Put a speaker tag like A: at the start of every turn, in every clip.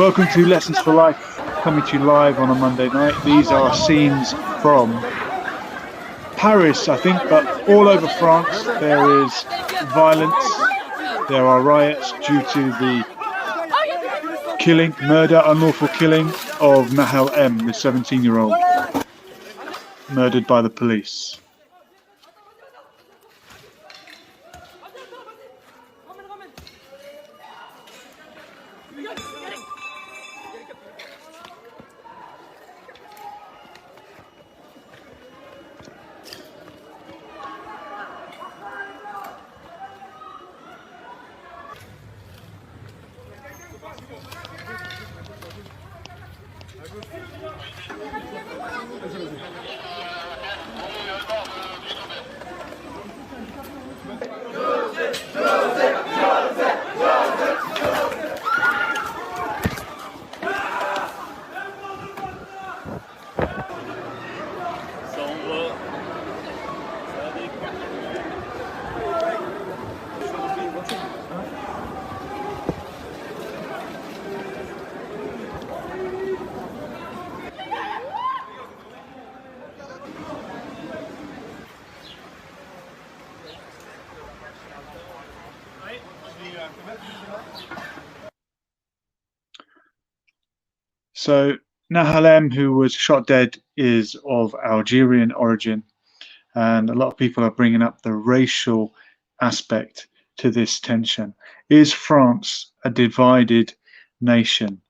A: Welcome to Lessons for Life, coming to you live on a Monday night. These are scenes from Paris, I think, but all over France there is violence. There are riots due to the unlawful killing of Nahel M, the 17-year-old, murdered by the police. So Nahel M, who was shot dead, is of Algerian origin, and a lot of people are bringing up the racial aspect to this tension. Is France a divided nation?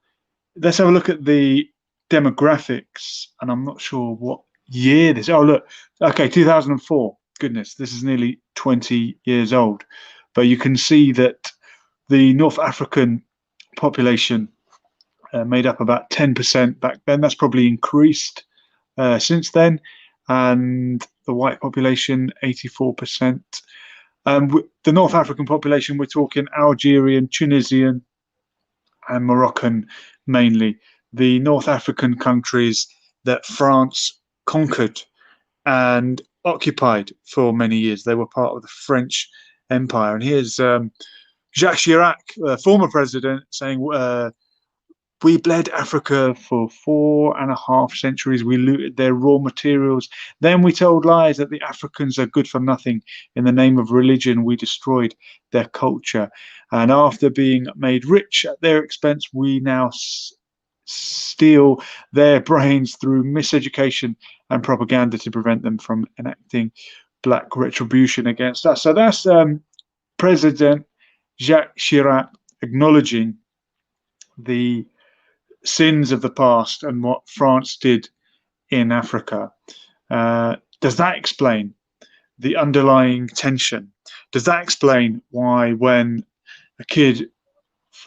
A: Let's have a look at the demographics, and I'm not sure what year this. Oh, look, okay, 2004. Goodness, this is nearly 20 years old, but you can see that the North African population made up about 10% back then. That's probably increased since then, and the white population 84%. The North African population, we're talking Algerian, Tunisian, and Moroccan mainly. The North African countries that France conquered and occupied for many years. They were part of the French Empire. And here's Jacques Chirac, former president, saying, we bled Africa for 4.5 centuries. We looted their raw materials. Then we told lies that the Africans are good for nothing. In the name of religion, we destroyed their culture. And after being made rich at their expense, we now steal their brains through miseducation and propaganda to prevent them from enacting black retribution against us. So that's President Jacques Chirac acknowledging the sins of the past and what France did in Africa. Does that explain the underlying tension? Does that explain why when a kid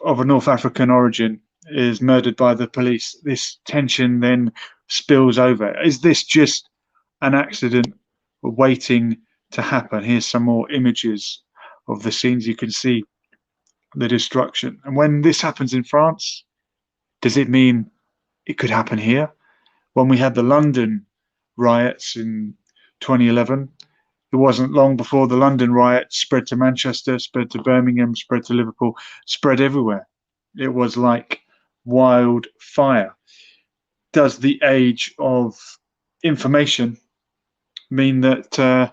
A: of a North African origin is murdered by the police, this tension then spills over? Is this just an accident waiting to happen? Here's some more images of the scenes. You can see the destruction. And when this happens in France, does it mean it could happen here? When we had the London riots in 2011, it wasn't long before the London riots spread to Manchester, spread to Birmingham, spread to Liverpool, spread everywhere. It was like wildfire. Does the age of information mean that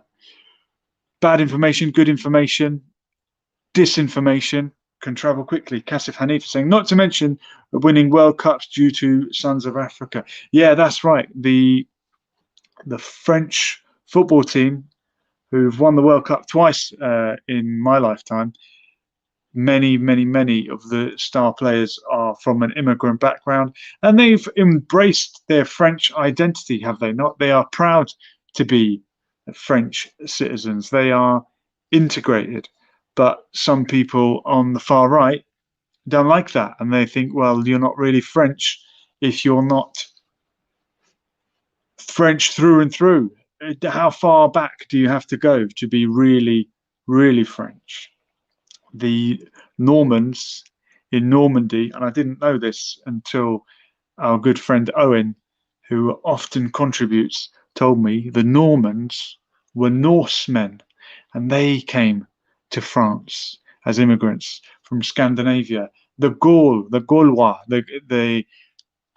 A: bad information, good information, disinformation can travel quickly? Kassif Hanif saying, not to mention winning World Cups due to Sons of Africa. Yeah, that's right. The French football team, who've won the World Cup twice in my lifetime, many of the star players are from an immigrant background, and they've embraced their French identity, have they not? They are proud to be French citizens. They are integrated. But some people on the far right don't like that, and they think, well, you're not really French if you're not French through and through. How far back do you have to go to be really, really French? The Normans in Normandy, and I didn't know this until our good friend Owen, who often contributes, told me the Normans were Norsemen, and they came to France as immigrants from Scandinavia. the Gaulois, the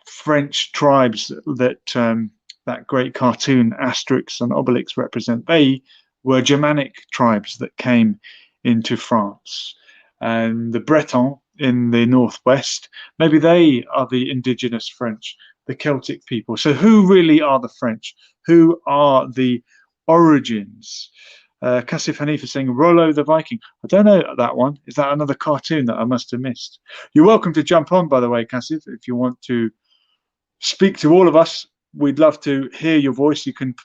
A: French tribes that that great cartoon Asterix and Obelix represent. They were Germanic tribes that came into France, and the Breton in the northwest, maybe they are the indigenous French, the Celtic people. So who really are the French? Who are the origins? Kassif Hanifa saying Rollo the Viking. I don't know that one. Is that another cartoon that I must have missed? You're welcome to jump on, by the way, Kassif, if you want to speak to all of us. We'd love to hear your voice. You can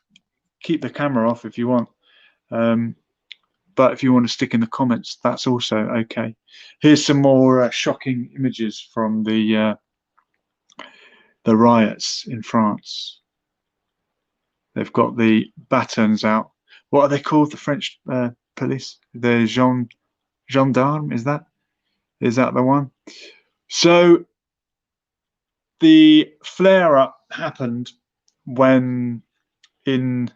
A: keep the camera off if you want. But if you want to stick in the comments, that's also okay. Here's some more shocking images from the riots in France. They've got the batons out. What are they called? The French police? The gendarme? Is that the one? So the flare-up happened when in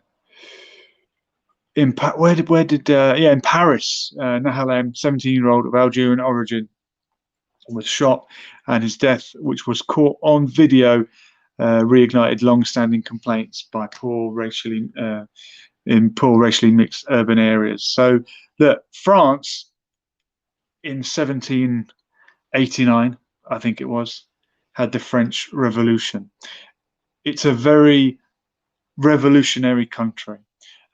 A: Paris, Nahalem, 17-year-old of Algerian origin, was shot, and his death, which was caught on video, reignited long-standing complaints by in poor racially mixed urban areas. So that France in 1789, I think it was, had the French Revolution. It's a very revolutionary country,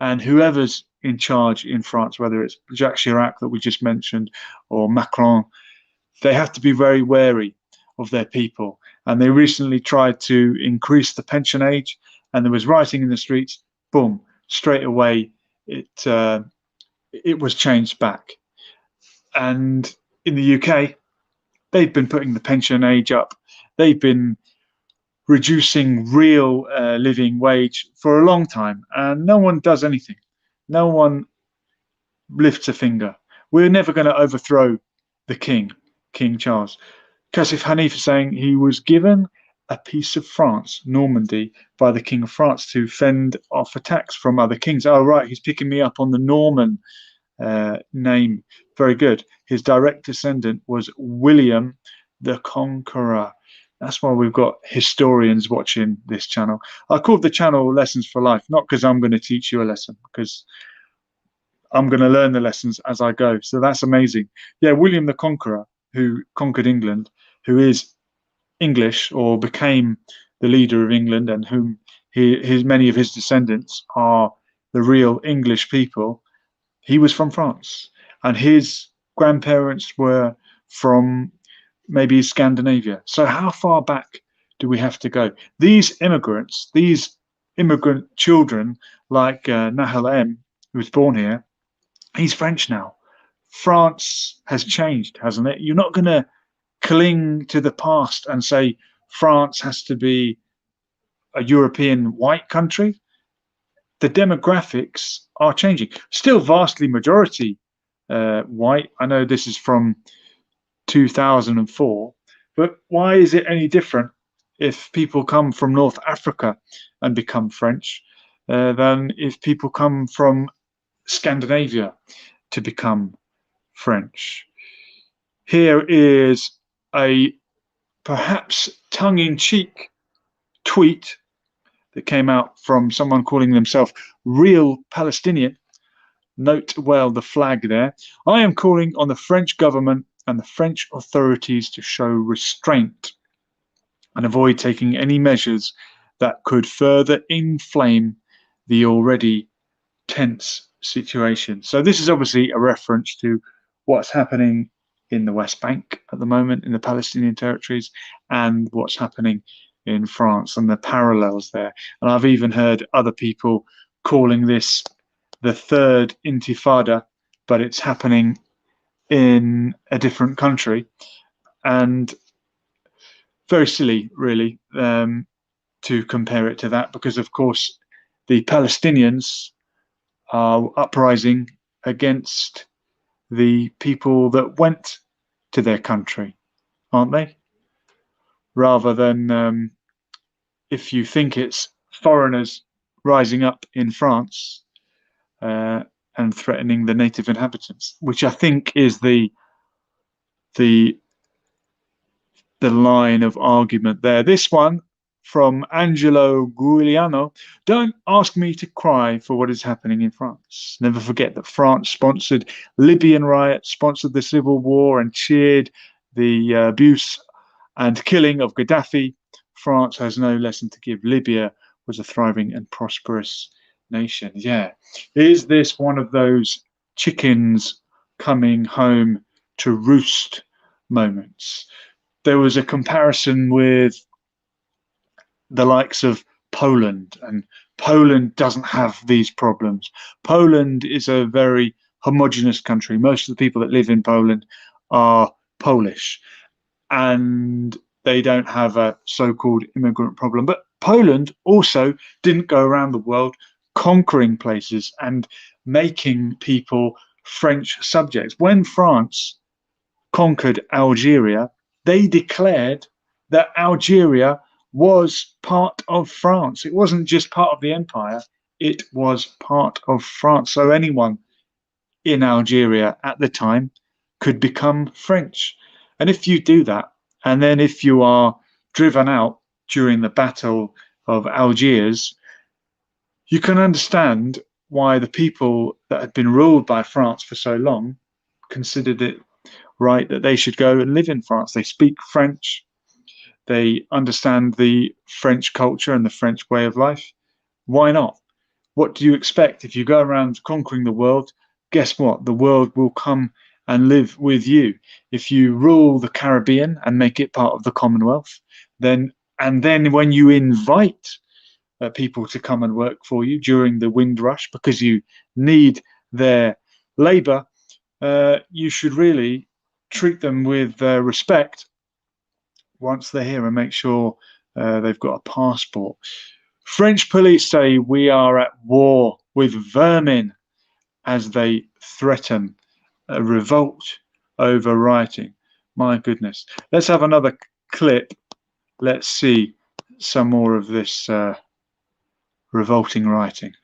A: and whoever's in charge in France, whether it's Jacques Chirac that we just mentioned or Macron, they have to be very wary of their people. And they recently tried to increase the pension age, and there was rioting in the streets. Boom, straight away it was changed back. And in the UK, they've been putting the pension age up. They've been reducing real living wage for a long time, and no one does anything. No one lifts a finger. We're never going to overthrow the king, King Charles. Kassif Hanifa saying he was given a piece of France, Normandy, by the King of France to fend off attacks from other kings. Oh, right, he's picking me up on the Norman name. Very good. His direct descendant was William the Conqueror. That's why we've got historians watching this channel. I called the channel Lessons for Life, not because I'm going to teach you a lesson, because I'm going to learn the lessons as I go. So that's amazing. Yeah, William the Conqueror, who conquered England, who is English or became the leader of England, and whom many of his descendants are the real English people. He was from France, and his grandparents were from maybe Scandinavia. So how far back do we have to go? These immigrants, these immigrant children, like Nahal M, who was born here, he's French now. France has changed, hasn't it? You're not going to cling to the past and say France has to be a European white country. The demographics are changing. Still vastly majority white. I know this is from 2004, but why is it any different if people come from North Africa and become French than if people come from Scandinavia to become French? Here is a perhaps tongue-in-cheek tweet that came out from someone calling themselves Real Palestinian. Note well the flag there. I am calling on the French government and the French authorities to show restraint and avoid taking any measures that could further inflame the already tense situation. So this is obviously a reference to what's happening in the West Bank at the moment, in the Palestinian territories, and what's happening in France, and the parallels there. And I've even heard other people calling this the third intifada, but it's happening in a different country. And very silly, really, to compare it to that, because of course the Palestinians are uprising against the people that went to their country, aren't they? Rather than if you think it's foreigners rising up in France and threatening the native inhabitants, which I think is the the line of argument there. This one from Angelo Giuliano: don't ask me to cry for what is happening in France. Never forget that France sponsored Libyan riots, sponsored the civil war, and cheered the abuse and killing of Gaddafi. France has no lesson to give. Libya was a thriving and prosperous nation. Yeah. Is this one of those chickens coming home to roost moments? There was a comparison with the likes of Poland, and Poland doesn't have these problems. Poland is a very homogenous country. Most of the people that live in Poland are Polish, and they don't have a so-called immigrant problem. But Poland also didn't go around the world conquering places and making people French subjects. When France conquered Algeria, they declared that Algeria was part of France. It wasn't just part of the empire, it was part of France. So anyone in Algeria at the time could become French. And if you do that, and then if you are driven out during the Battle of Algiers, you can understand why the people that had been ruled by France for so long considered it right that they should go and live in France. They speak French. They understand the French culture and the French way of life. Why not? What do you expect? If you go around conquering the world, guess what? The world will come and live with you. If you rule the Caribbean and make it part of the Commonwealth, then when you invite people to come and work for you during the Windrush because you need their labour, you should really treat them with respect once they're here and make sure they've got a passport. French police say we are at war with vermin as they threaten a revolt over rioting. My goodness. Let's have another clip. Let's see some more of this revolting rioting.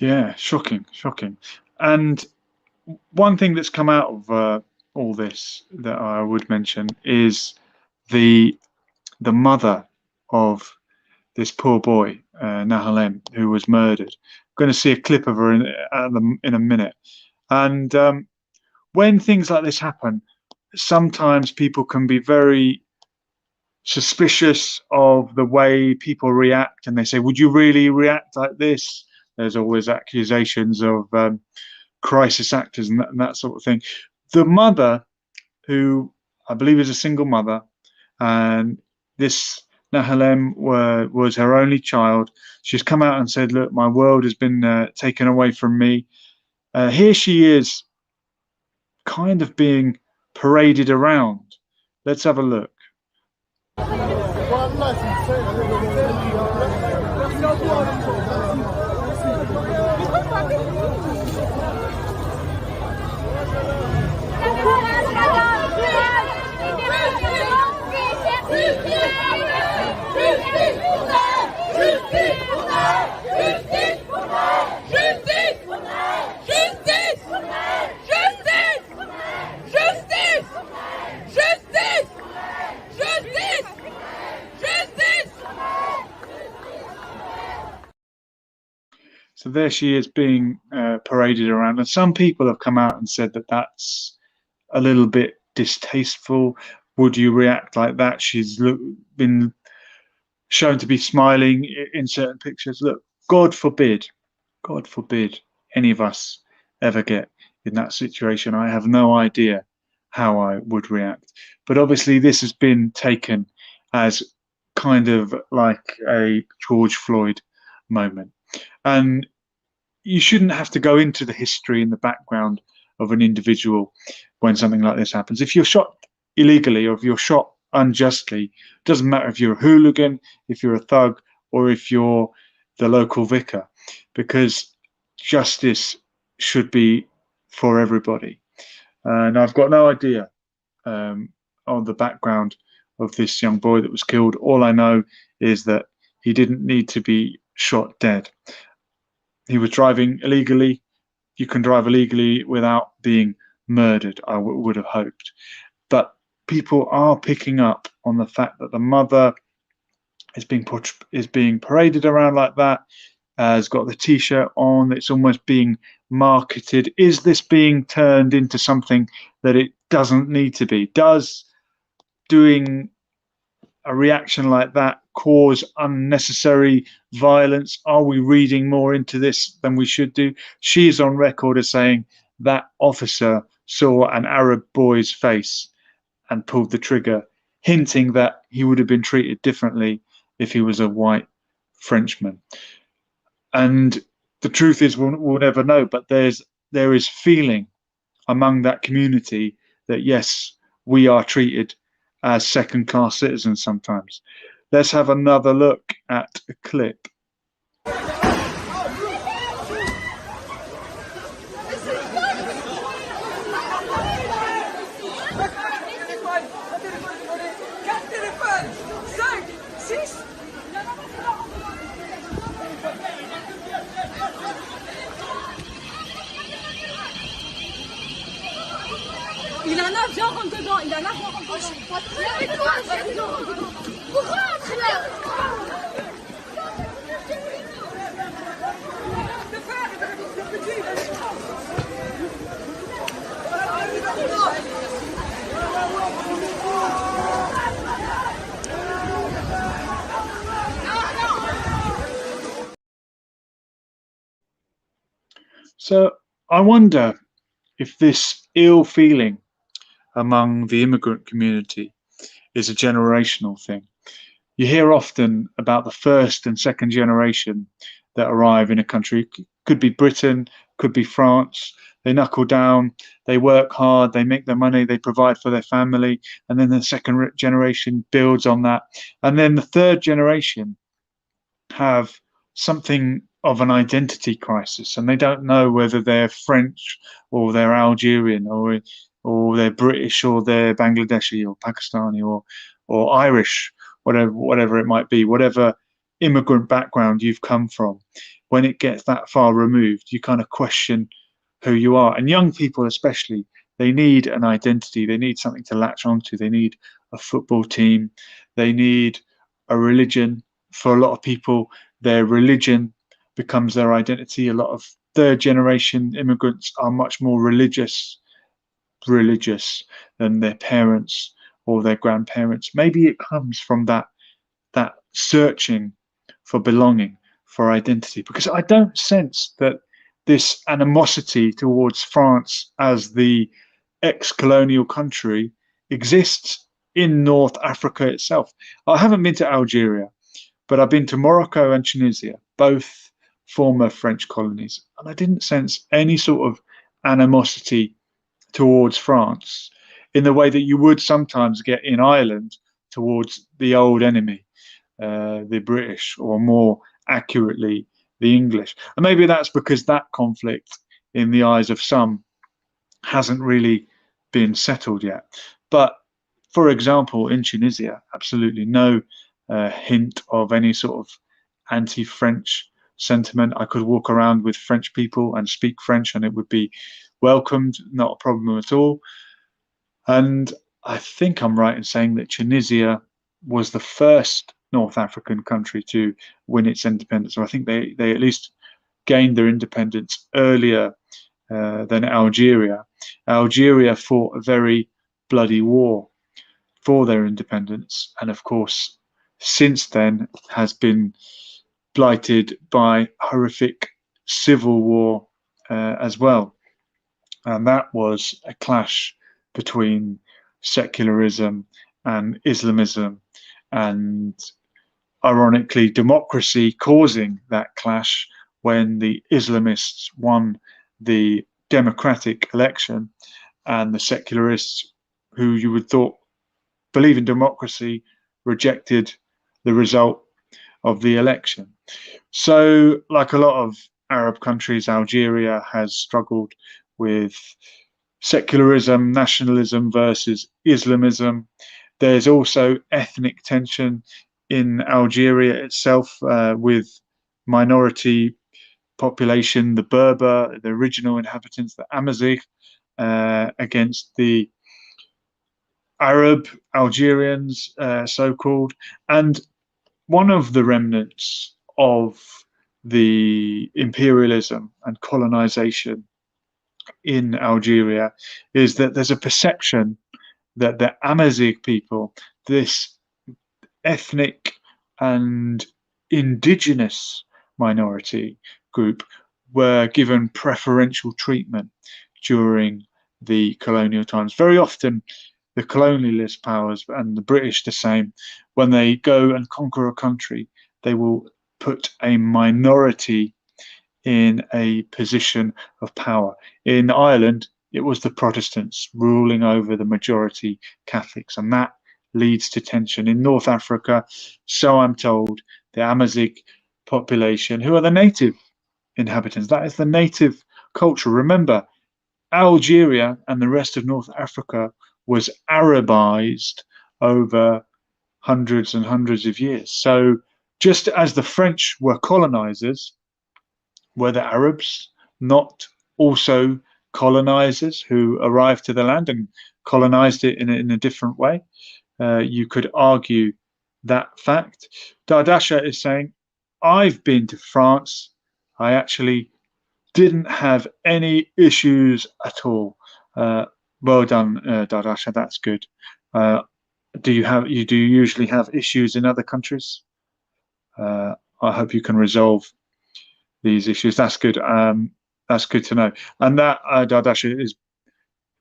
A: Yeah, shocking. And one thing that's come out of all this that I would mention is the mother of this poor boy, Nahalem, who was murdered. I'm going to see a clip of her in a minute. And when things like this happen, sometimes people can be very suspicious of the way people react, and they say, would you really react like this? There's always accusations of crisis actors and that sort of thing. The mother, who I believe is a single mother, and this Nahalem was her only child, she's come out and said, look, my world has been taken away from me. Here she is kind of being paraded around. Let's have a look. So there she is being paraded around, and some people have come out and said that that's a little bit distasteful. Would you react like that? She's been shown to be smiling in certain pictures. Look, God forbid any of us ever get in that situation. I have no idea how I would react. But obviously this has been taken as kind of like a George Floyd moment. And you shouldn't have to go into the history and the background of an individual when something like this happens. If you're shot illegally or if you're shot unjustly, doesn't matter if you're a hooligan, if you're a thug, or if you're the local vicar, because justice should be for everybody. And I've got no idea on the background of this young boy that was killed. All I know is that he didn't need to be shot dead. He was driving illegally. You can drive illegally without being murdered, I would have hoped. But people are picking up on the fact that the mother is being paraded around like that, has got the T-shirt on. It's almost being marketed. Is this being turned into something that it doesn't need to be? Does doing a reaction like that cause unnecessary violence? Are we reading more into this than we should do? She is on record as saying that officer saw an Arab boy's face and pulled the trigger, hinting that he would have been treated differently if he was a white Frenchman. And the truth is, we'll never know, but there is feeling among that community that yes, we are treated as second-class citizens sometimes. Let's have another look at a clip.
B: Il a un avion, rentre dedans. Il a un avion, rentre dedans. Rentre là.
A: So I wonder if this ill feeling among the immigrant community is a generational thing. You hear often about the first and second generation that arrive in a country. Could be Britain, could be France. They knuckle down, they work hard, they make their money, they provide for their family, and then the second generation builds on that. And then the third generation have something of an identity crisis, and they don't know whether they're French or they're Algerian or they're British or they're Bangladeshi or Pakistani or Irish, whatever it might be, whatever immigrant background you've come from. When it gets that far removed, you kind of question who you are. And young people especially, they need an identity. They need something to latch onto. They need a football team. They need a religion. For a lot of people, their religion becomes their identity. A lot of third generation immigrants are much more religious than their parents or their grandparents. Maybe it comes from that searching for belonging, for identity, because I don't sense that this animosity towards France as the ex-colonial country exists in North Africa itself. I haven't been to Algeria, but I've been to Morocco and Tunisia, both former French colonies, and I didn't sense any sort of animosity towards France in the way that you would sometimes get in Ireland towards the old enemy, the British, or more accurately, the English. And maybe that's because that conflict, in the eyes of some, hasn't really been settled yet. But for example, in Tunisia, absolutely no hint of any sort of anti-French sentiment. I could walk around with French people and speak French and it would be welcomed, not a problem at all. And I think I'm right in saying that Tunisia was the first North African country to win its independence. So I think they at least gained their independence earlier than Algeria. Algeria fought a very bloody war for their independence, and of course, since then has been blighted by horrific civil war as well. And that was a clash between secularism and Islamism, and ironically, democracy causing that clash when the Islamists won the democratic election and the secularists, who you would thought believe in democracy rejected the result of the election. So, like a lot of Arab countries, Algeria has struggled with secularism, nationalism versus Islamism. There's also ethnic tension in Algeria itself with minority population, the Berber, the original inhabitants, the Amazigh, against the Arab Algerians, so called. And one of the remnants of the imperialism and colonization in Algeria is that there's a perception that the Amazigh people, this ethnic and indigenous minority group, were given preferential treatment during the colonial times. Very often, the colonialist powers and the British the same, when they go and conquer a country, they will put a minority in a position of power. In Ireland, it was the Protestants ruling over the majority Catholics, and that leads to tension. In North Africa, so I'm told, the Amazigh population, who are the native inhabitants, that is the native culture. Remember, Algeria and the rest of North Africa was Arabized over hundreds and hundreds of years. So just as the French were colonizers, were the Arabs not also colonizers who arrived to the land and colonized it in a different way? You could argue that fact. Dardasha is saying, I've been to France. I actually didn't have any issues at all. Well done, Dardasha. That's good. Do you usually have issues in other countries? I hope you can resolve these issues. That's good. That's good to know. And that Dardasha is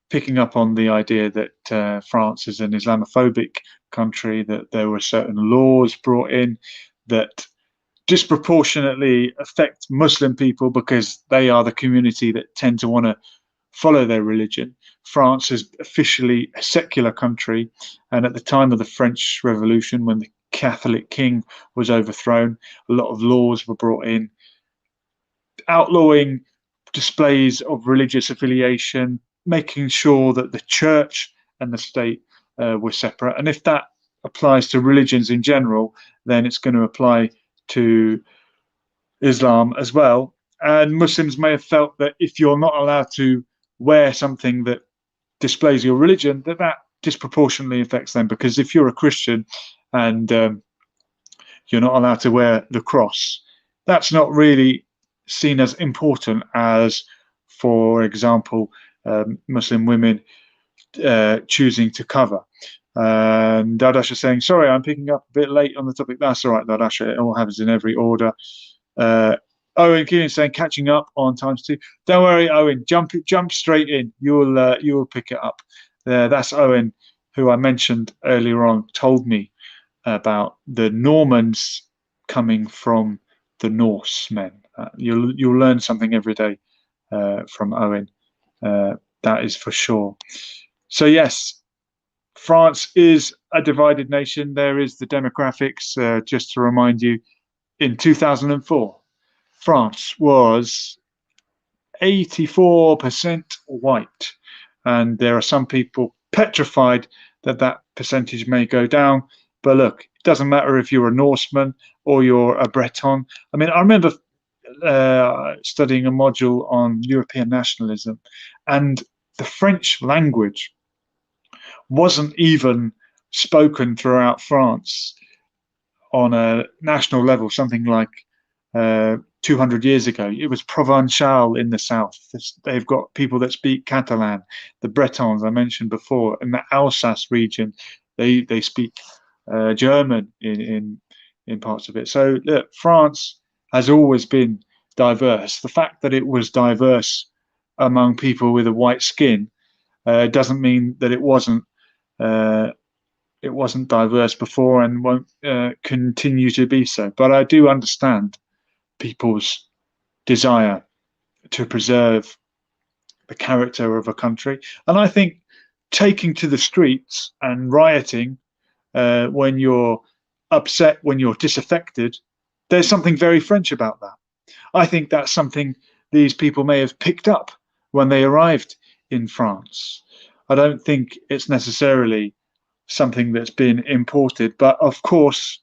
A: picking up on the idea that France is an Islamophobic country, that there were certain laws brought in that disproportionately affect Muslim people because they are the community that tend to want to follow their religion. France is officially a secular country, and at the time of the French Revolution, when the Catholic king was overthrown, a lot of laws were brought in outlawing displays of religious affiliation, making sure that the church and the state were separate. And if that applies to religions in general, then it's going to apply to Islam as well. And Muslims may have felt that if you're not allowed to wear something that displays your religion, that disproportionately affects them. Because if you're a Christian and you're not allowed to wear the cross, that's not really seen as important as, for example, Muslim women choosing to cover. Dardasha saying, sorry, I'm picking up a bit late on the topic. That's all right, Dardasha. It all happens in every order. Owen Keenan saying, catching up on times two. Don't worry, Owen. Jump straight in. You'll pick it up. That's Owen, who I mentioned earlier on, told me about the Normans coming from the Norsemen. You'll learn something every day from Owen. That is for sure. So yes, France is a divided nation. There is the demographics. Just to remind you, in 2004, France was 84% white, and there are some people petrified that that percentage may go down. But look, it doesn't matter if you're a Norseman or you're a Breton. I mean, I remember studying a module on European nationalism, and the French language wasn't even spoken throughout France on a national level, something like 200 years ago. It was Provençal in the south. They've got people that speak Catalan. The Bretons I mentioned before, in the Alsace region, they speak German in parts of it. So look, France has always been diverse. The fact that it was diverse among people with a white skin doesn't mean that it wasn't diverse before and won't continue to be so. But I do understand people's desire to preserve the character of a country, and I think taking to the streets and rioting when you're upset, when you're disaffected, there's something very French about that. I think that's something these people may have picked up when they arrived in France. I don't think it's necessarily something that's been imported, but of course,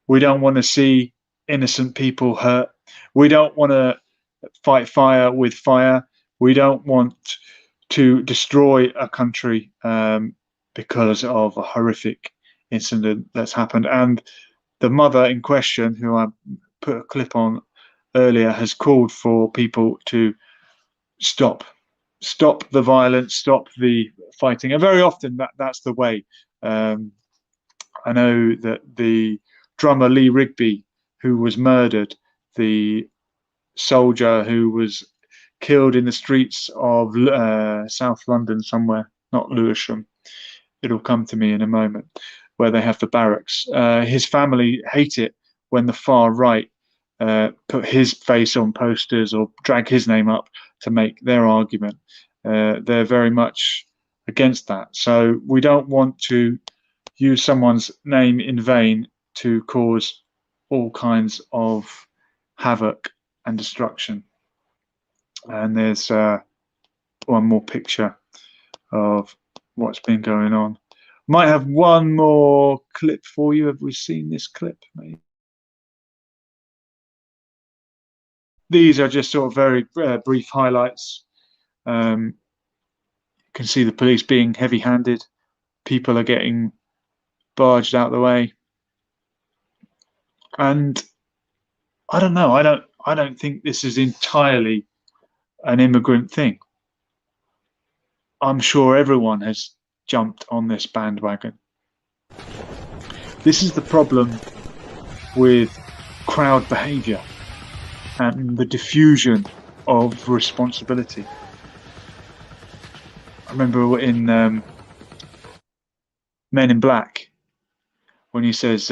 A: we don't want to see innocent people hurt. We don't want to fight fire with fire. We don't want to destroy a country because of a horrific incident that's happened. And the mother in question, who I put a clip on earlier, has called for people to stop the violence, stop the fighting. And very often that's the way. I know that the drummer Lee Rigby, who was murdered, the soldier who was killed in the streets of South London somewhere, not Lewisham, it'll come to me in a moment, where they have the barracks. His family hate it when the far right put his face on posters or drag his name up to make their argument. They're very much against that. So we don't want to use someone's name in vain to cause all kinds of havoc and destruction. And there's one more picture of what's been going on. Might have one more clip for you. Have we seen this clip? Maybe. These are just sort of very brief highlights. You can see the police being heavy-handed. People are getting barged out the way. And I don't know. I don't think this is entirely an immigrant thing. I'm sure everyone has jumped on this bandwagon. This is the problem with crowd behavior and the diffusion of responsibility. I remember in Men in Black, when he says,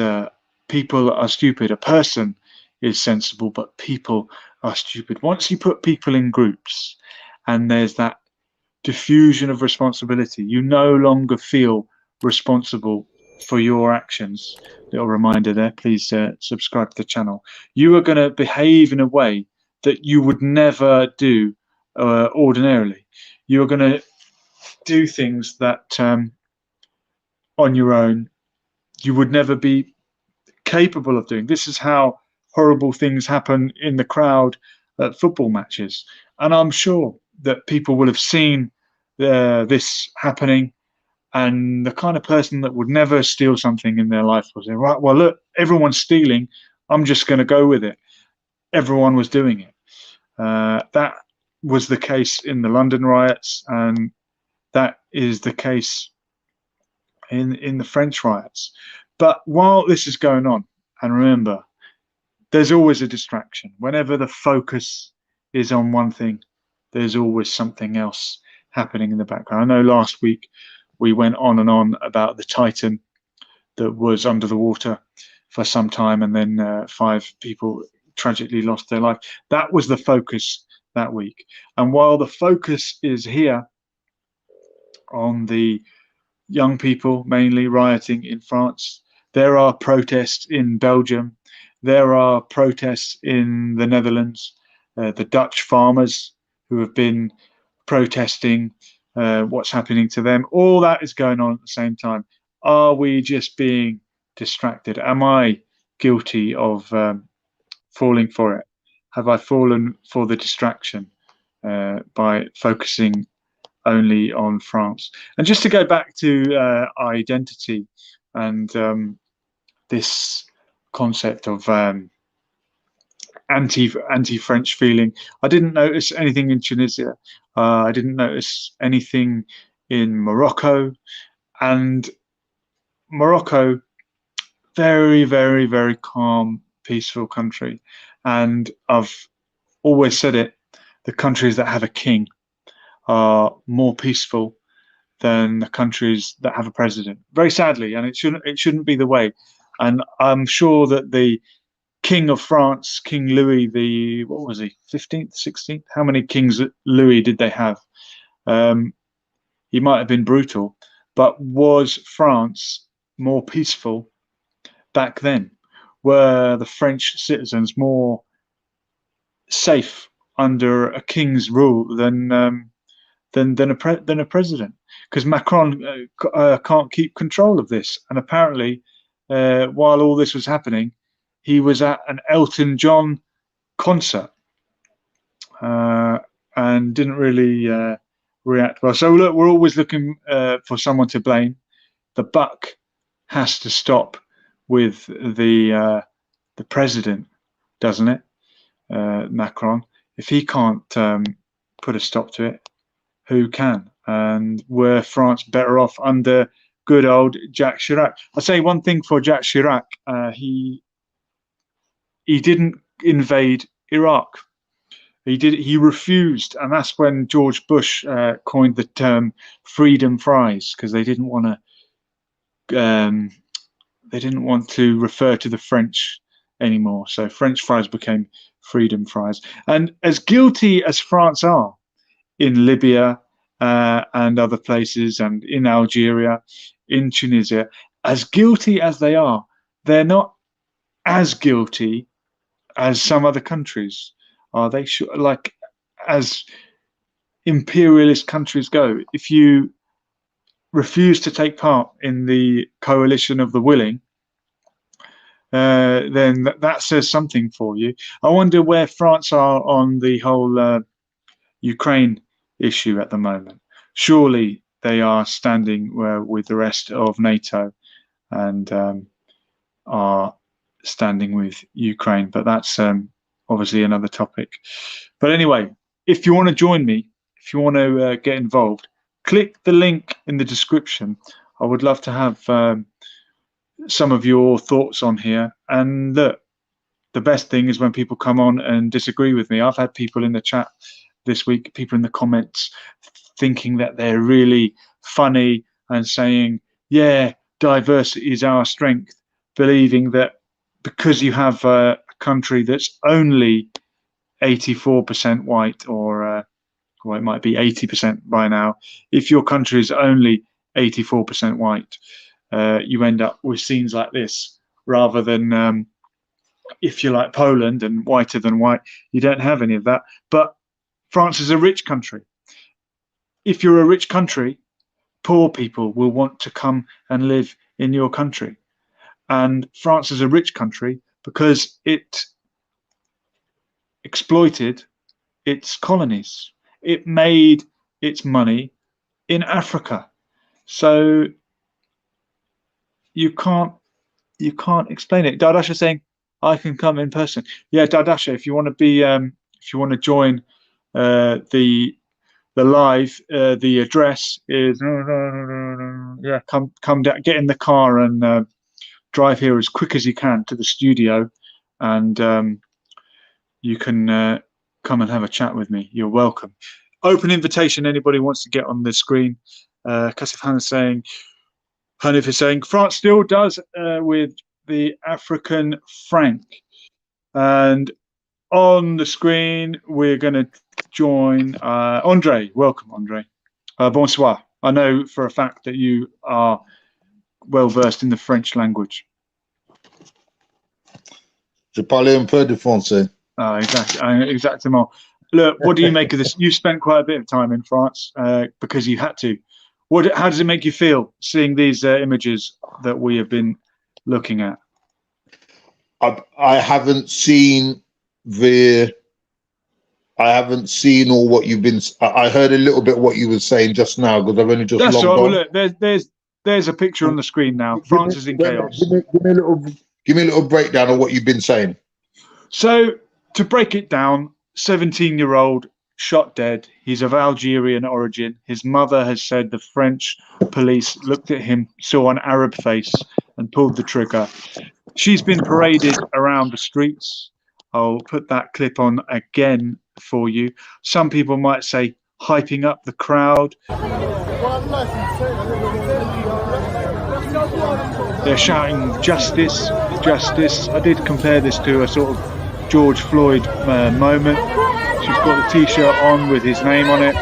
A: people are stupid, a person is sensible, but people are stupid. Once you put people in groups and there's that diffusion of responsibility, you no longer feel responsible for your actions. Little reminder there, please subscribe to the channel. You are going to behave in a way that you would never do ordinarily. You are going to do things that on your own you would never be capable of doing. This is how horrible things happen in the crowd at football matches. And I'm sure that people will have seen this happening, and the kind of person that would never steal something in their life will say, right, well, look, everyone's stealing, I'm just going to go with it. Everyone was doing it. That was the case in the London riots, and that is the case in the French riots. But while this is going on, and remember, there's always a distraction. Whenever the focus is on one thing, there's always something else happening in the background. I know last week we went on and on about the Titan that was under the water for some time, and then 5 people tragically lost their life. That was the focus that week. And while the focus is here on the young people mainly rioting in France, there are protests in Belgium, there are protests in the Netherlands, the Dutch farmers who have been protesting what's happening to them. All that is going on at the same time. Are we just being distracted? Am I guilty of falling for it? Have I fallen for the distraction by focusing only on France? And just to go back to identity and this concept of anti-French feeling, I didn't notice anything in Tunisia. I didn't notice anything in Morocco. And Morocco, very, very, very calm, peaceful country. And I've always said it, the countries that have a king are more peaceful than the countries that have a president. Very sadly, and it shouldn't be the way. And I'm sure that the King of France, King Louis, what was he, 15th, 16th? How many Kings Louis did they have? he might have been brutal, but was France more peaceful back then? Were the French citizens more safe under a king's rule than a president? Because Macron can't keep control of this, and apparently, while all this was happening, he was at an Elton John concert and didn't really react well. So look, we're always looking for someone to blame. The buck has to stop with the president, doesn't it, Macron? If he can't put a stop to it, who can? And were France better off under good old Jacques Chirac? I'll say one thing for Jacques Chirac: he didn't invade Iraq. He refused, and that's when George Bush coined the term "freedom fries," because they didn't want to refer to the French anymore. So French fries became freedom fries. And as guilty as France are in Libya and other places, and in Algeria, in Tunisia, as guilty as they are, they're not as guilty as some other countries. Are they? Like, as imperialist countries go, if you refuse to take part in the coalition of the willing, then that says something for you. I wonder where France are on the whole Ukraine issue at the moment. Surely they are standing with the rest of NATO and are standing with Ukraine, but that's obviously another topic. But anyway, if you want to join me, if you want to get involved, click the link in the description. I would love to have some of your thoughts on here. And look, the best thing is when people come on and disagree with me. I've had people in the chat this week, people in the comments, thinking that they're really funny and saying, yeah, diversity is our strength, believing that because you have a country that's only 84% white, or well, it might be 80% by now. If your country is only 84% white, you end up with scenes like this, rather than if you're like Poland and whiter than white, you don't have any of that. But France is a rich country. If you're a rich country, poor people will want to come and live in your country. And France is a rich country because it exploited its colonies. It made its money in Africa. So you can't explain it. Dardasha saying, I can come in person. Yeah, Dardasha, if you want to be, if you want to join the live, the address is yeah. Come down, get in the car and drive here as quick as you can to the studio, and you can come and have a chat with me. You're welcome. Open invitation. Anybody wants to get on the screen. Kasif Hanif is saying France still does with the African franc. And on the screen, we're going to join Andre. Welcome, Andre. Bonsoir. I know for a fact that you are well versed in the French language.
C: Je parlais un peu de français.
A: Exactement. Look, what do you make of this? You spent quite a bit of time in France because you had to. How does it make you feel seeing these images that we have been looking at?
C: I haven't seen all what you've been. I heard a little bit what you were saying just now because I've only just logged on.
A: Well, look, there's a picture on the screen now. France is in chaos.
C: Give me a little breakdown of what you've been saying.
A: So to break it down, 17-year-old shot dead. He's of Algerian origin. His mother has said the French police looked at him, saw an Arab face, and pulled the trigger. She's been paraded around the streets. I'll put that clip on again for you. Some people might say hyping up the crowd. They're shouting justice, justice. I did compare this to a sort of George Floyd moment. She's got the t-shirt on with his name on it.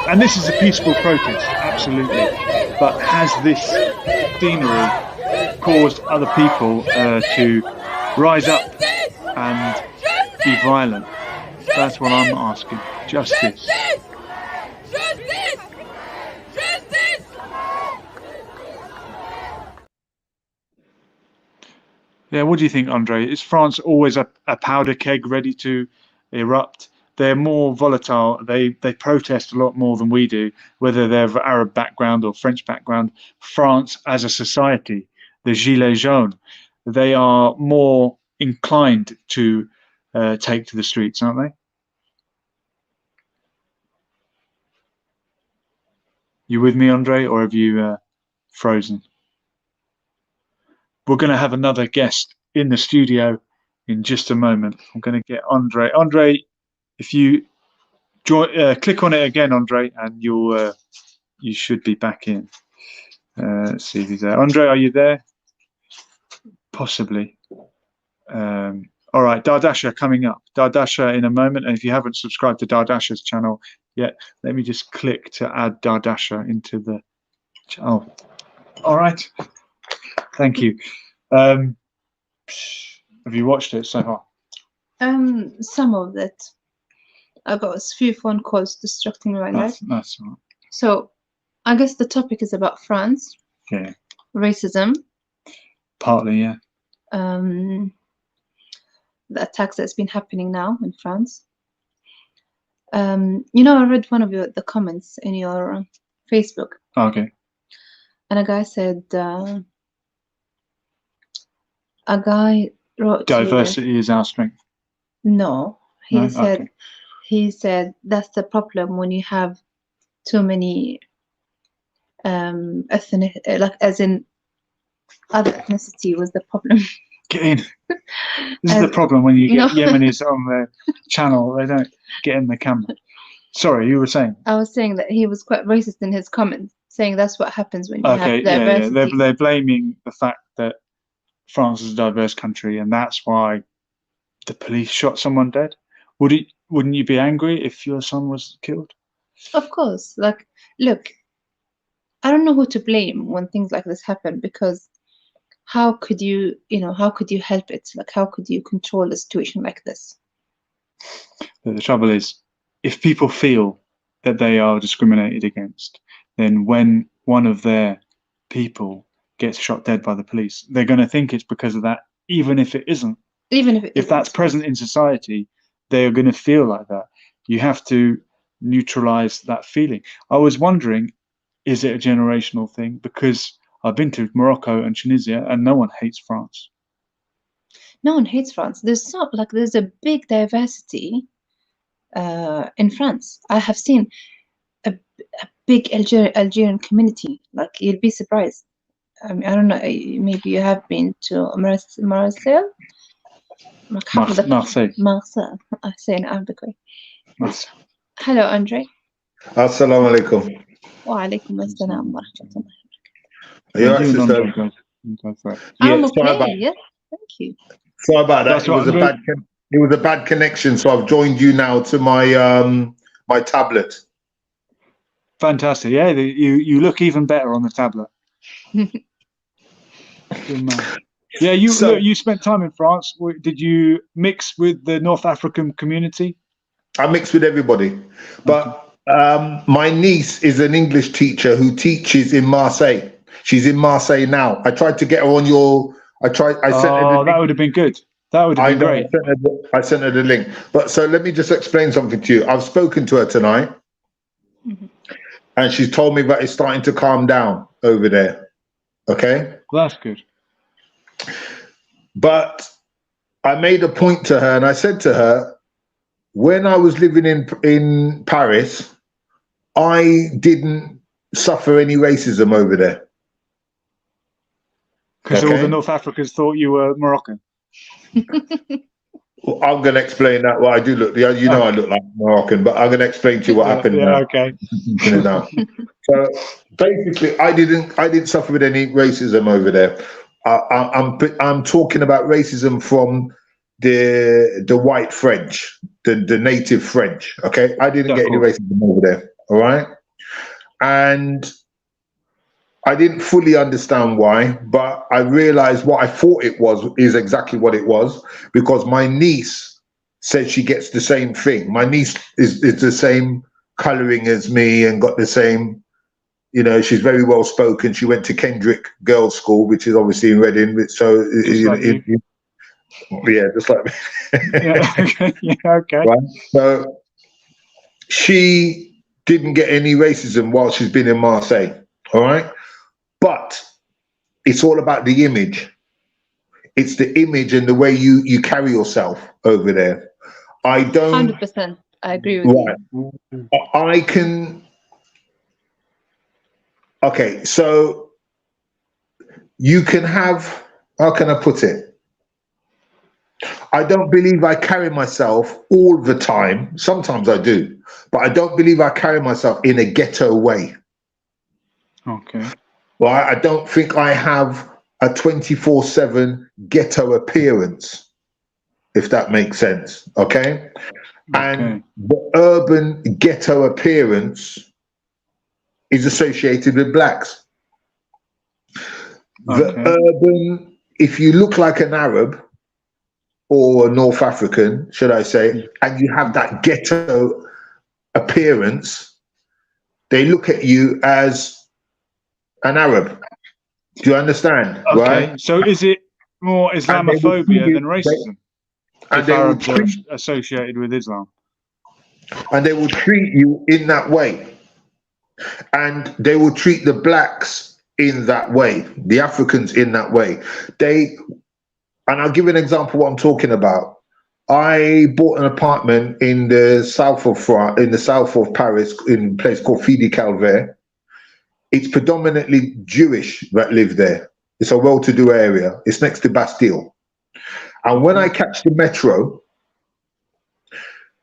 A: And this is a peaceful protest, absolutely. But has this scenery caused other people to rise up and be violent? That's what I'm asking. Justice. Yeah, what do you think, Andre? Is France always a powder keg ready to erupt? They're more volatile. They protest a lot more than we do, whether they're of Arab background or French background. France as a society, the Gilets jaunes, they are more inclined to take to the streets, aren't they? You with me, Andre, or have you frozen? We're going to have another guest in the studio in just a moment. I'm going to get Andre. Andre, if you click on it again, Andre, and you should be back in. Let's see if he's there. Andre, are you there? Possibly. All right, Dardasha coming up. Dardasha in a moment. And if you haven't subscribed to Dardasha's channel yet, let me just click to add Dardasha into the channel. All right. Thank you. Have you watched it so far?
D: Some of it. I got a few phone calls distracting me right now.
A: That's all right.
D: So, I guess the topic is about France.
A: Yeah.
D: Racism.
A: Partly, yeah.
D: The attacks that's been happening now in France. You know, I read one of the comments in your Facebook,
A: Okay.
D: and a guy said, a guy wrote to you-
A: Diversity is our strength.
D: No, he
A: No?
D: said,
A: Okay.
D: he said that's the problem when you have too many ethnic, like as in other ethnicity was the problem.
A: Get in. This is the problem when you get
D: No.
A: Yemenis on the channel. They don't get in the camera. Sorry, you were saying.
D: I was saying that he was quite racist in his comments, saying that's what happens when you
A: Okay,
D: have
A: yeah.
D: diversity.
A: They're blaming the fact that France is a diverse country, and that's why the police shot someone dead. Wouldn't you be angry if your son was killed?
D: Of course, like, look, I don't know who to blame when things like this happen, because how could you, how could you help it? Like, how could you control a situation like this?
A: But the trouble is, if people feel that they are discriminated against, then when one of their people gets shot dead by the police, they're going to think it's because of that, even if it isn't.
D: Even if
A: If that's present in society, they are going to feel like that. You have to neutralize that feeling. I was wondering, is it a generational thing? Because I've been to Morocco and Tunisia, and no one hates France.
D: no one hates France. There's a big diversity in France. I have seen a big Algerian community. Like, you'll be surprised. I mean, I don't know. Maybe you have been to Marseille.
A: Marseille.
D: Marseille. I say in Arabic way.
A: Marseille.
D: Hello, Andre.
C: Assalamu alaikum.
D: Wa alaikum assalam wa rahmatullah.
C: Are you
A: How
C: alright,
A: you doing,
C: sister?
A: Andre? Go for it.
C: Yeah,
D: I'm
C: sorry about-
D: okay. Yeah, thank you.
C: Sorry about that.
A: That's what I'm doing.
C: It was a bad connection, so I've joined you now to my my tablet.
A: Fantastic. Yeah, you look even better on the tablet. Good man. Yeah, you spent time in France. Did you mix with the North African community?
C: I mix with everybody, but my niece is an English teacher who teaches in Marseille. She's in Marseille now. I tried to get her on your. I sent her.
A: That would have been good. That would have been great.
C: I sent her the link. But so let me just explain something to you. I've spoken to her tonight, and she's told me that it's starting to calm down over there. Okay.
A: Well, that's good.
C: But I made a point to her, and I said to her, when I was living in Paris, I didn't suffer any racism over there.
A: Because all
C: Okay.
A: the North Africans thought you were Moroccan.
C: Well, I'm going to explain that. Well, I do look, you know, I look like Moroccan, but I'm going to explain to you what happened.
A: Yeah,
C: now.
A: okay.
C: Now. So basically, I didn't suffer with any racism over there. I'm talking about racism from the white French, the native French. Okay, I didn't get any racism over there. All right, and I didn't fully understand why, but I realized what I thought it was is exactly what it was, because my niece said she gets the same thing. My niece is the same coloring as me and got the same, you know, she's very well spoken. She went to Kendrick Girls' School, which is obviously in Reading. So, yeah, just like me.
A: Yeah, okay. Yeah, okay.
C: Right? So she didn't get any racism while she's been in Marseille. All right. But it's all about the image. It's the image and the way you carry yourself over there. I don't
D: 100%. I agree with you.
C: I can. Okay, so you can have, how can I put it? I don't believe I carry myself all the time. Sometimes I do, but I don't believe I carry myself in a ghetto way.
A: Okay.
C: Well, I don't think I have a 24/7 ghetto appearance, if that makes sense. Okay. And the urban ghetto appearance is associated with blacks. The urban, if you look like an Arab or a North African, should I say, and you have that ghetto appearance, they look at you as an Arab. Do you understand?
A: Okay.
C: Right?
A: So is it more Islamophobia than racism?
C: And
A: If
C: they will
A: Arabs are
C: treat,
A: associated with Islam.
C: and they will treat you in that way. And they will treat the blacks in that way, the Africans in that way. And I'll give you an example of what I'm talking about. I bought an apartment in the south of France, in the south of Paris, in a place called Fidi Calvaire. It's predominantly Jewish that live there. It's a well-to-do area. It's next to Bastille. And when I catch the metro,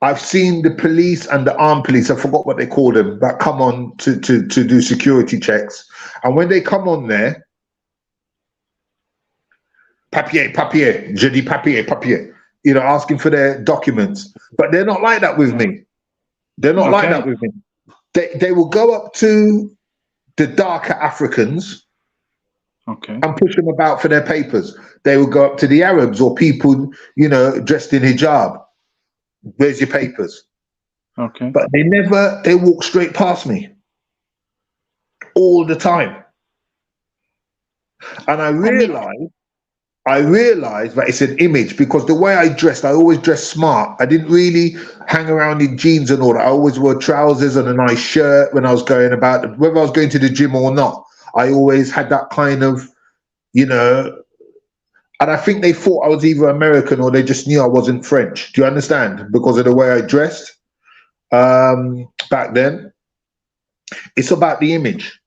C: I've seen the police and the armed police, I forgot what they call them, that come on to do security checks. And when they come on there, papier, je dis papier, you know, asking for their documents. But they're not like that with me. They're not like that with me. They will go up to the darker Africans and push them about for their papers. They will go up to the Arabs or people, you know, dressed in hijab. Where's your papers?
A: Okay.
C: But they walk straight past me all the time. And I realized that it's an image, because the way I dressed, I always dressed smart. I didn't really hang around in jeans and all that. I always wore trousers and a nice shirt when I was going about, whether I was going to the gym or not. I always had that kind of, you know, and I think they thought I was either American or they just knew I wasn't French. Do you understand? Because of the way I dressed back then. It's about the image.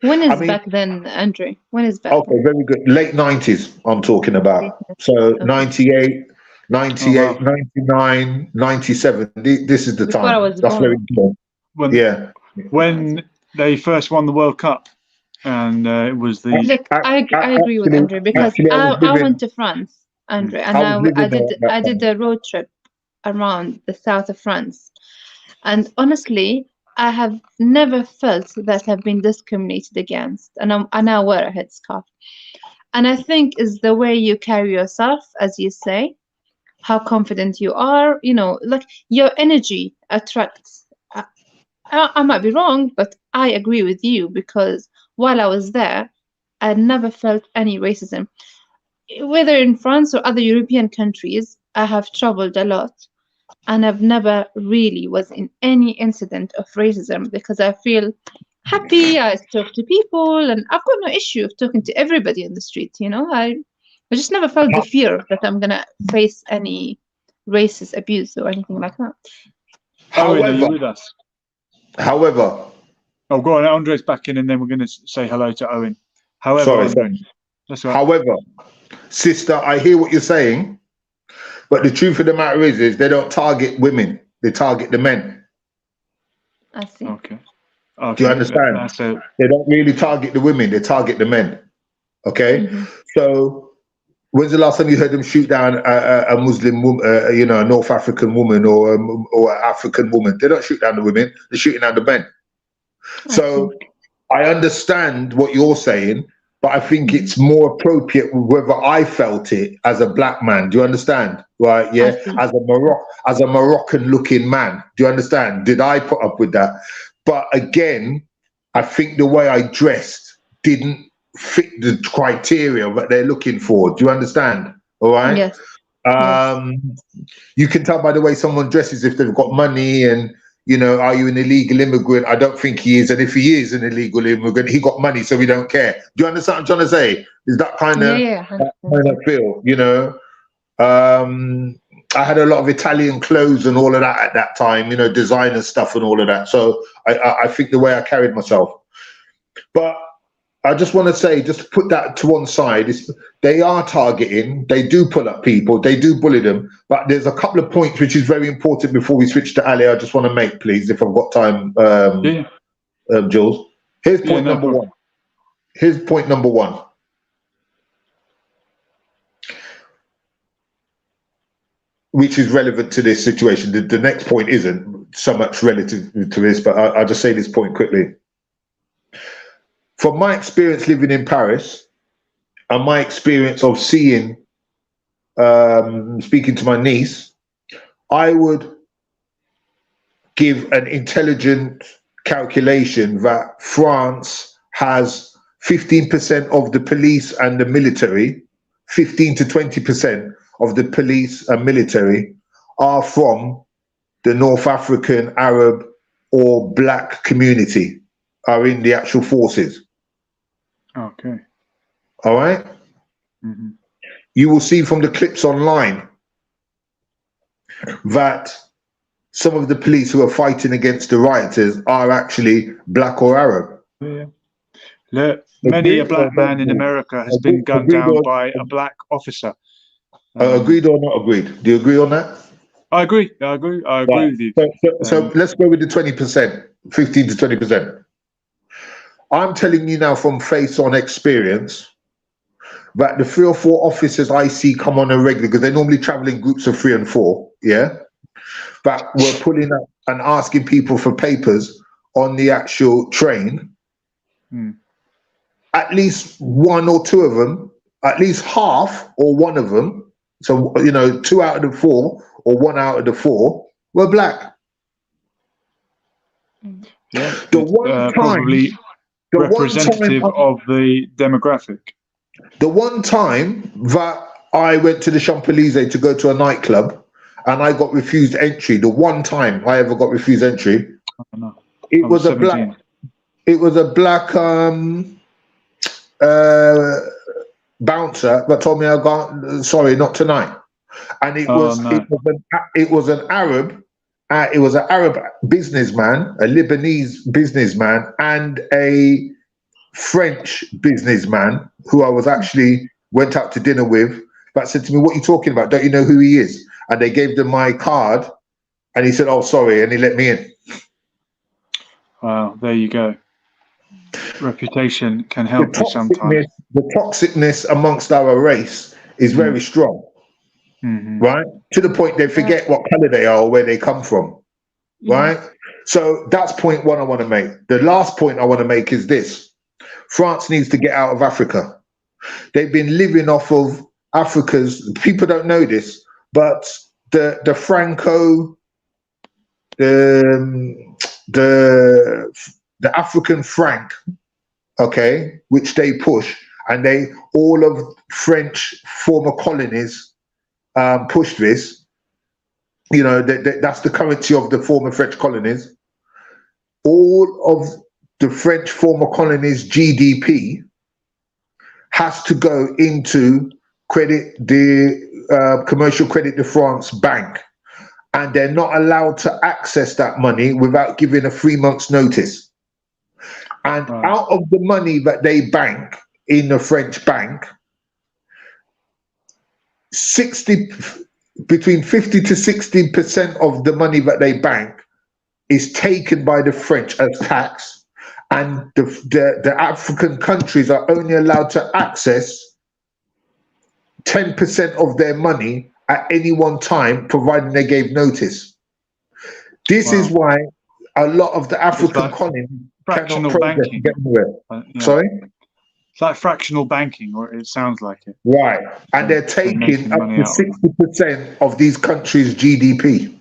D: When is back then, Andre? When is back?
C: Okay, very good. Late 90s, I'm talking about. So 98, 99, 97. This is the
D: Before
C: time.
D: I was
C: That's
D: born.
C: very important.
A: When they first won the World Cup, and it was the.
D: Look, I agree with Andre, because I went to France, Andre, and I did a road trip around the south of France, and honestly, I have never felt that I've been discriminated against, and I now wear a headscarf. And I think is the way you carry yourself, as you say, how confident you are, you know, like your energy attracts. I might be wrong, but I agree with you, because while I was there, I never felt any racism. Whether in France or other European countries, I have traveled a lot, and I've never really was in any incident of racism, because I feel happy. I talk to people, and I've got no issue of talking to everybody in the street. You know, I just never felt the fear that I'm gonna face any racist abuse or anything like that.
A: Owen, are you with us?
C: However,
A: oh, go on. Andre's back in, and then we're going to say hello to Owen. However, that's right.
C: However, sister, I hear what you're saying, but the truth of the matter is they don't target women; they target the men.
D: I see.
A: Okay.
C: Do you understand? They don't really target the women; they target the men. Okay. So, when's the last time you heard them shoot down a Muslim woman, you know, a North African woman or an African woman? They don't shoot down the women; they're shooting down the men. So I understand what you're saying, but I think it's more appropriate whether I felt it as a black man. Do you understand? Right? Yeah. As a Moroccan looking man. Do you understand? Did I put up with that? But again, I think the way I dressed didn't fit the criteria that they're looking for. Do you understand? All right.
D: Yes.
C: You can tell by the way someone dresses if they've got money, and you know, are you an illegal immigrant? I don't think he is, and if he is an illegal immigrant, he got money, so we don't care. Do you understand what I'm trying to say? Is that kind of that kind of feel? You know, I had a lot of Italian clothes and all of that at that time. You know, designer stuff and all of that. So I think the way I carried myself, but. I just want to say, just to put that to one side, they are targeting, they do pull up people, they do bully them, but there's a couple of points which is very important before we switch to Ali. I just want to make, please, if I've got time, Jules. Here's point number one. Here's point number one. Which is relevant to this situation. The next point isn't so much relative to this, but I'll just say this point quickly. From my experience living in Paris and my experience of seeing, speaking to my niece, I would give an intelligent calculation that France has 15% of the police and the military, 15 to 20% of the police and military are from the North African, Arab or black community, are in the actual forces.
A: Okay.
C: All right.
A: Mm-hmm.
C: You will see from the clips online that some of the police who are fighting against the rioters are actually black or Arab.
A: Yeah. Look, many a black man in America has been gunned down by a black officer.
C: Agreed or not agreed? Do you agree on that?
A: I agree. I agree with you.
C: So let's go with the 20%, 15 to 20%. I'm telling you now from face-on experience that the 3 or 4 officers I see come on a regular, because they normally travel in groups of 3 and 4, yeah, that were pulling up and asking people for papers on the actual train. At least 1 or 2 of them, at least half or 1 of them, so, you know, 2 out of the 4 or 1 out of the 4 were black.
A: Yeah,
C: the one time,
A: probably representative of the demographic.
C: The one time that I went to the Champs-Élysées to go to a nightclub and I got refused entry, the one time I ever got refused entry, it was 17. It was a black bouncer that told me I got, sorry, not tonight. And it was an Arab. It was an Arab businessman, a Lebanese businessman, and a French businessman who I was actually went out to dinner with. That said to me, "What are you talking about? Don't you know who he is?" And they gave them my card, and he said, "Oh, sorry," and he let me in.
A: Wow, there you go. Reputation can help you sometimes.
C: The toxicness amongst our race is very strong. Right, to the point they forget what color they are or where they come from. Right, so that's point one I want to make. The last point I want to make is this: France needs to get out of Africa. They've been living off of Africa's, people don't know this, but the Franco, the African franc, okay, which they push, and they, all of French former colonies push this. You know, that's the currency of the former French colonies. All of the French former colonies' GDP has to go into Commercial Credit de France Bank, and they're not allowed to access that money without giving a 3 months notice. And out of the money that they bank in the French bank, between 50 to 60% of the money that they bank is taken by the French as tax, and the African countries are only allowed to access 10% of their money at any one time, providing they gave notice. This is why a lot of the African colonies
A: fractional
C: progress
A: banking.
C: and get anywhere.
A: Yeah.
C: Sorry?
A: It's like fractional banking, or it sounds like it.
C: Right. And they're taking
A: making
C: up
A: money
C: to
A: out of
C: 60% of these countries' GDP.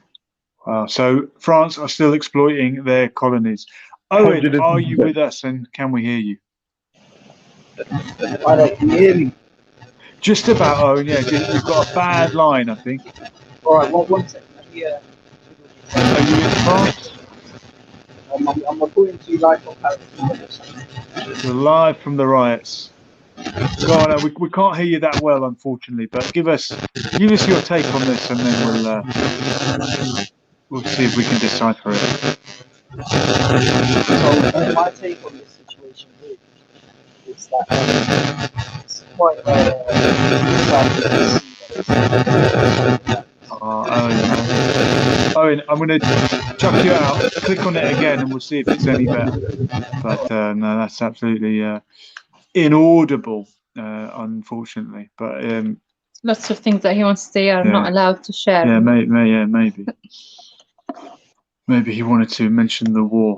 A: So France are still exploiting their colonies. Owen,
C: 100%.
A: are you with us, and can we hear you?
E: I don't, can you hear me?
A: Just about, Owen. Yeah, you've got a bad line, I think.
E: All right, one second.
A: Are you in France?
E: I'm reporting to you live from Paris.
A: You're live from the riots. Go on, we can't hear you that well, unfortunately. But give us your take on this, and then we'll see if we can decipher it.
E: So my take on this situation is that it's quite
A: Owen, I'm going to chuck you out. Click on it again, and we'll see if it's any better. But no, that's absolutely inaudible, unfortunately. But
D: Lots of things that he wants to say are not allowed to share.
A: yeah, maybe. Maybe he wanted to mention the war.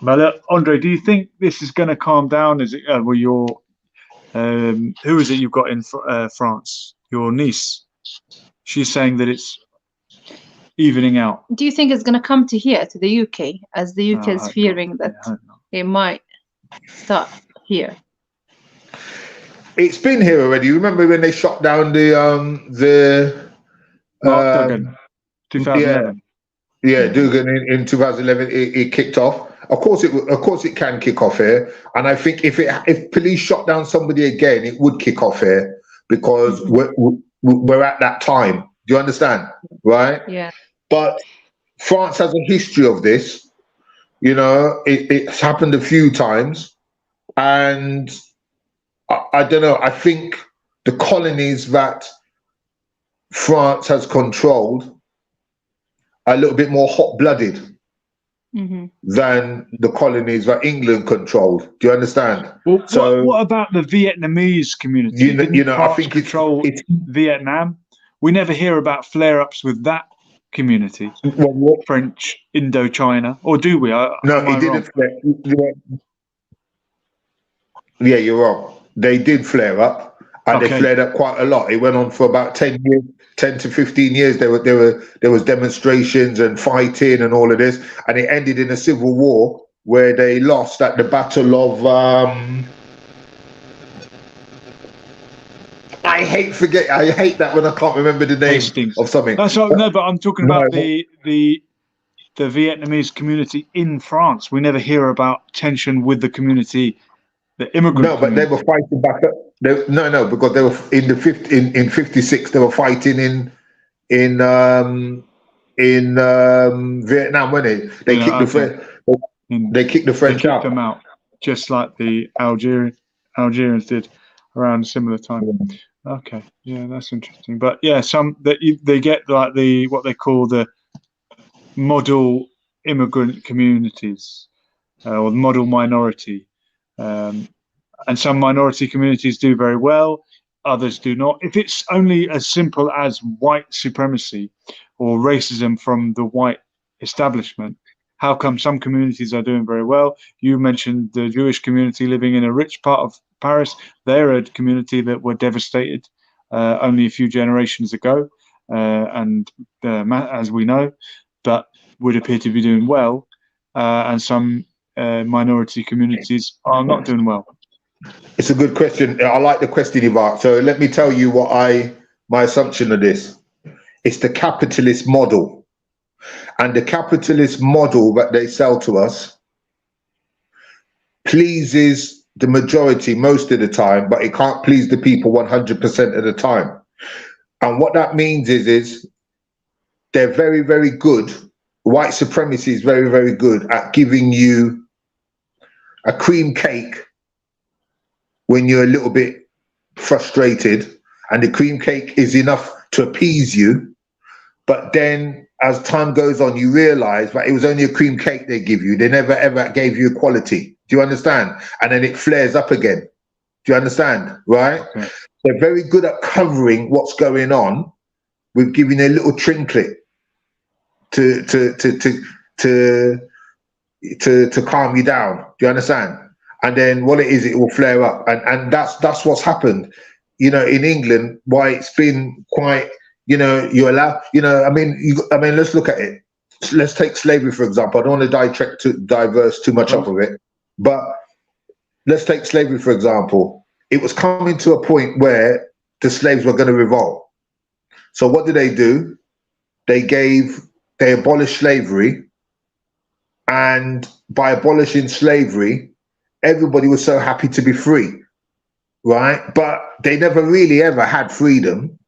A: But Andre, do you think this is going to calm down? Is it who is it you've got in France? Your niece. She's saying that it's evening out.
D: Do you think it's going to come to here, to the UK, as the UK is fearing that it might start here?
C: It's been here already. You remember when they shot down the
A: Mark Duggan, 2011.
C: Yeah, Duggan in 2011. It kicked off. Of course it can kick off here. And I think if police shot down somebody again, it would kick off here because we're at that time. Do you understand? Right?
D: Yeah.
C: But France has a history of this. You know, it's happened a few times, and I don't know. I think the colonies that France has controlled are a little bit more hot-blooded than the colonies that England controlled. Do you understand?
A: Well, so what about the Vietnamese community?
C: You know, I think
A: it's Vietnam. We never hear about flare-ups with that community. French Indochina, or do we?
C: No, it didn't. Yeah, you're wrong. They did flare up, and they flared up quite a lot. It went on for about 10 years, 10 to 15 years. There was demonstrations and fighting and all of this, and it ended in a civil war where they lost at the Battle of. I hate that when I can't remember the name of something.
A: That's right. No, but I'm talking about the Vietnamese community in France. We never hear about tension with the community, the immigrant.
C: No, but they were fighting back up. No, because they were in 56. They were fighting in Vietnam, weren't they? They kicked the French out.
A: Them out, just like the Algerians did around a similar time. Okay, yeah, that's interesting. But yeah, they get like what they call the model immigrant communities or model minority, and some minority communities do very well, others do not. If it's only as simple as white supremacy or racism from the white establishment, how come some communities are doing very well? You mentioned the Jewish community living in a rich part of Paris. They're a community that were devastated only a few generations ago, and as we know, but would appear to be doing well. And some minority communities are not doing well.
C: It's a good question. I like the question you've asked. So let me tell you my assumption of this. It's the capitalist model. And the capitalist model that they sell to us pleases the majority most of the time, but it can't please the people 100% of the time. And what that means is they're very, very good. White supremacy is very, very good at giving you a cream cake when you're a little bit frustrated, and the cream cake is enough to appease you. But then as time goes on, you realize that it was only a cream cake they give you. They never, ever gave you equality. Do you understand? And then it flares up again. Do you understand? Right? Okay. They're very good at covering what's going on with giving a little trinket to to calm you down. Do you understand? And then what it is, it will flare up, and that's what's happened. You know, in England, why it's been quite. You know, you allow. You know, I mean, let's look at it. Let's take slavery for example. I don't want to diverse too much off of it, but let's take slavery for example. It was coming to a point where the slaves were going to revolt. So what did they do? They abolished slavery, and by abolishing slavery, everybody was so happy to be free, right? But they never really ever had freedom.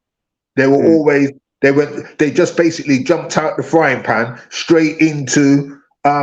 C: They were always, they just basically jumped out the frying pan straight into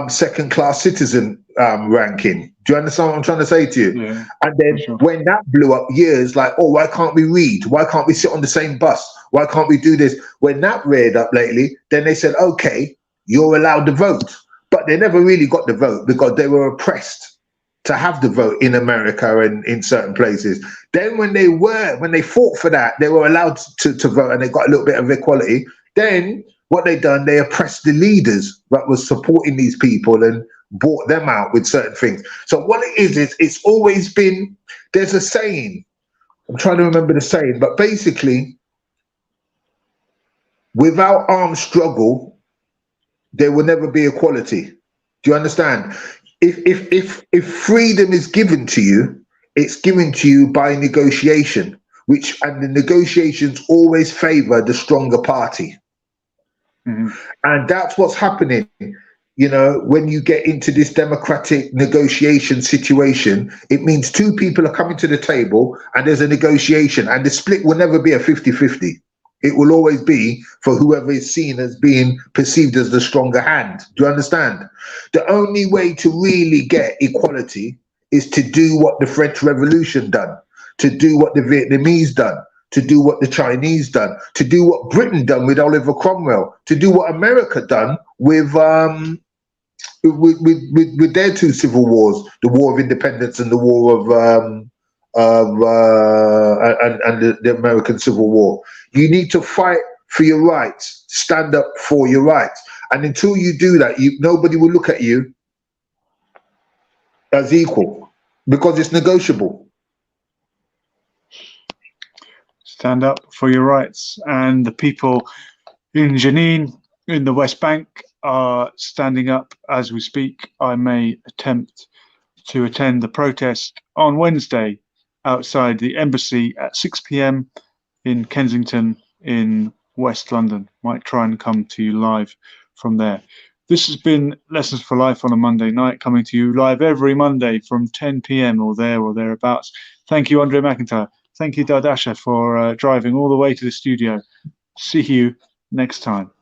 C: second-class citizen ranking. Do you understand what I'm trying to say to you?
A: Yeah,
C: and then
A: sure.
C: when that blew up, years like, oh, why can't we read? Why can't we sit on the same bus? Why can't we do this? When that reared up lately, then they said, okay, you're allowed to vote. But they never really got the vote because they were oppressed to have the vote in America and in certain places. Then when they fought for that, they were allowed to vote and they got a little bit of equality. Then what they done, they oppressed the leaders that was supporting these people and bought them out with certain things. So what it is it's always been, there's a saying, I'm trying to remember the saying, but basically, without armed struggle, there will never be equality. Do you understand? If freedom is given to you, it's given to you by negotiation, and the negotiations always favor the stronger party.
A: Mhm.
C: And that's what's happening. You know, when you get into this democratic negotiation situation, it means two people are coming to the table and there's a negotiation, and the split will never be a 50-50. It will always be for whoever is seen as being perceived as the stronger hand. Do you understand? The only way to really get equality is to do what the French Revolution done, to do what the Vietnamese done, to do what the Chinese done, to do what Britain done with Oliver Cromwell, to do what America done with their two civil wars, the War of Independence and the War of the American Civil War. You need to fight for your rights, stand up for your rights. And until you do that, nobody will look at you as equal because it's negotiable.
A: Stand up for your rights. And the people in Jenin, in the West Bank, are standing up as we speak. I may attempt to attend the protest on Wednesday outside the embassy at 6 p.m. in Kensington in West London. Might try and come to you live from there. This has been Lessons for Life on a Monday night, coming to you live every Monday from 10 p.m. or thereabouts. Thank you, Andre McIntyre. Thank you, Dardasha, for driving all the way to the studio. See you next time.